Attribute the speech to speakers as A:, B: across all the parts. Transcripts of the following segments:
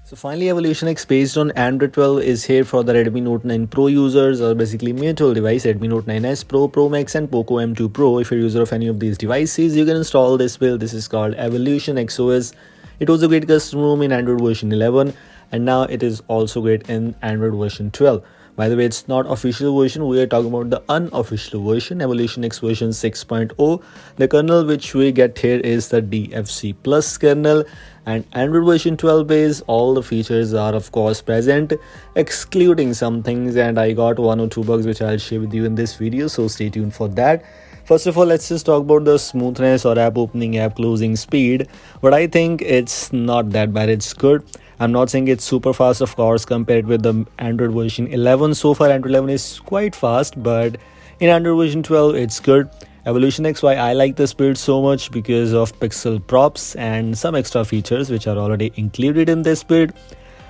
A: So finally, Evolution X based on Android 12 is here for the Redmi Note 9 Pro users, or basically mid-level device Redmi Note 9s Pro, Pro Max and Poco M2 Pro. If you're a user of any of these devices, you can install this build. This is called Evolution X OS. It was a great custom ROM in Android version 11, and now it is also great in Android version 12. By the way, it's not official version. We are talking about the unofficial version, Evolution X version 6.0. The kernel which we get here is the DFC Plus kernel, and Android version 12 base. All the features are of course present, excluding some things, and I got one or two bugs which I'll share with you in this video. So stay tuned for that. First of all, let's just talk about the smoothness or app opening, app closing speed. But I think it's not that bad. It's good. I'm not saying it's super fast, of course, compared with the Android version 11. So far, Android 11 is quite fast, but in Android version 12, it's good. Evolution X, why I like this build so much, because of pixel props and some extra features which are already included in this build.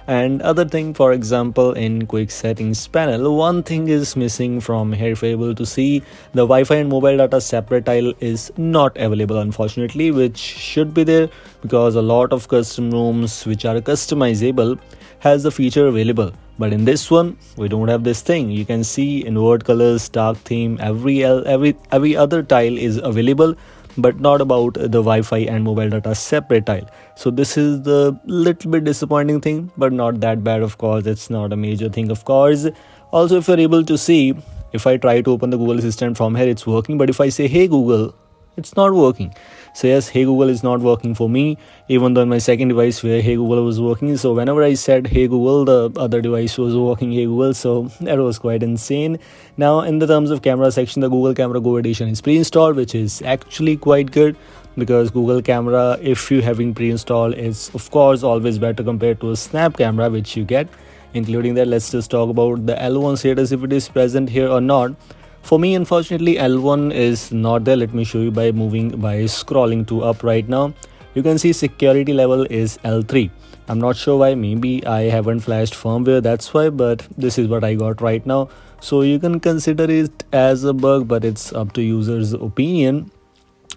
A: And other thing, for example, in quick settings panel, one thing is missing from here. If you're able to see, the Wi-Fi and mobile data separate tile is not available, unfortunately, which should be there, because a lot of custom ROMs which are customizable has the feature available. But in this one, we don't have this thing. You can see invert colors, dark theme, every other tile is available, but not about the Wi-Fi and mobile data separate tile. So this is the little bit disappointing thing, but not that bad, of course. It's not a major thing, of course. Also, if you're able to see, if I try to open the Google Assistant from here, it's working. But if I say, hey Google, it's not working. So yes, hey Google is not working for me, even though on my second device where hey Google was working. So whenever I said hey Google, the other device was working hey Google. So that was quite insane. Now in the terms of camera section, the Google Camera Go edition is pre-installed, which is actually quite good, because Google Camera, if you having pre-installed, is of course always better compared to a Snap camera which you get. Including that, let's just talk about the L1 status, if it is present here or not. For me, unfortunately, L1 is not there. Let me show you by scrolling to up right now. You can see security level is L3. I'm not sure why. Maybe I haven't flashed firmware, that's why, but this is what I got right now. So you can consider it as a bug, but it's up to users' opinion.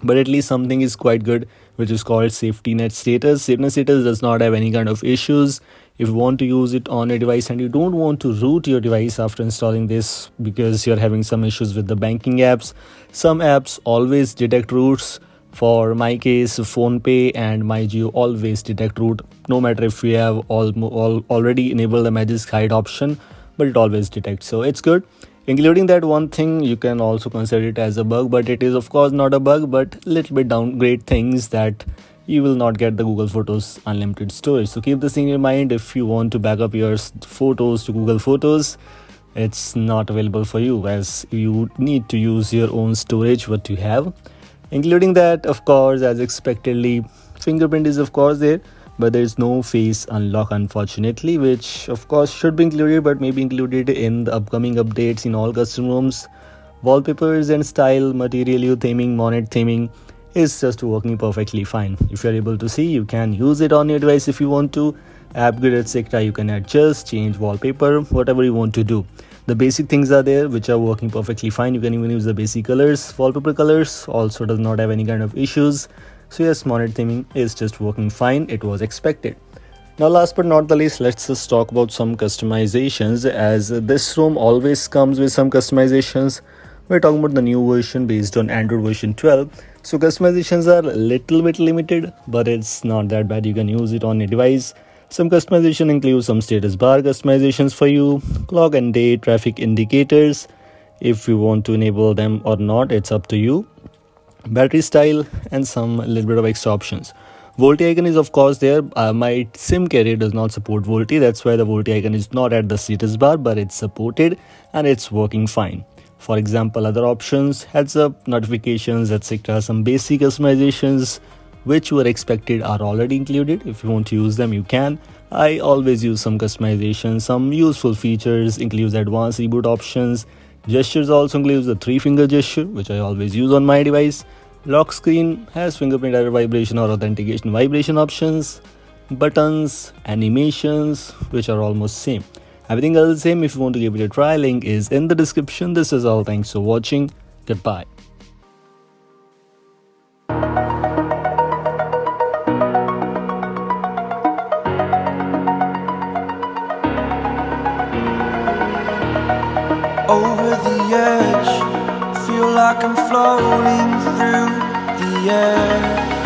A: But at least something is quite good, which is called safety net status. Safety net status does not have any kind of issues. If you want to use it on a device and you don't want to root your device after installing this because you're having some issues with the banking apps, some apps always detect roots. For my case, PhonePe and MyJio always detect root, no matter if we have already enabled the Magic Hide option, but it always detects. So it's good. Including that, one thing you can also consider it as a bug, but it is of course not a bug, but little bit downgrade things that you will not get the Google Photos unlimited storage. So keep this in your mind. If you want to back up your photos to Google Photos, it's not available for you, as you need to use your own storage what you have. Including that, of course, as expectedly, fingerprint is of course there, but there is no face unlock, unfortunately, which of course should be included, but maybe included in the upcoming updates in all custom ROMs. Wallpapers and style, material hue theming, monet theming is just working perfectly fine. If you're able to see, you can use it on your device if you want to. App grid, etc. you can adjust, change wallpaper, whatever you want to do. The basic things are there which are working perfectly fine. You can even use the basic colors. Wallpaper colors also does not have any kind of issues. So yes, monet theming is just working fine. It was expected. Now last but not the least, let's just talk about some customizations, as this ROM always comes with some customizations. We're talking about the new version based on Android version 12. So customizations are a little bit limited, but it's not that bad. You can use it on your device. Some customization includes some status bar customizations for you, clock and day, traffic indicators. If you want to enable them or not, it's up to you. Battery style and some little bit of extra options. VoLTE icon is of course there. My SIM carrier does not support VoLTE. That's why the VoLTE icon is not at the status bar, but it's supported and it's working fine. For example, other options, heads up, notifications, etc. Some basic customizations which were expected are already included. If you want to use them, you can. I always use some customization. Some useful features includes advanced reboot options. Gestures also includes the 3-finger gesture, which I always use on my device. Lock screen has fingerprint error vibration or authentication vibration options. Buttons, animations, which are almost same. Everything else is same. If you want to give it a try, link is in the description. This is all. Thanks for watching. Goodbye.
B: over the edge. Feel like I'm floating through the air.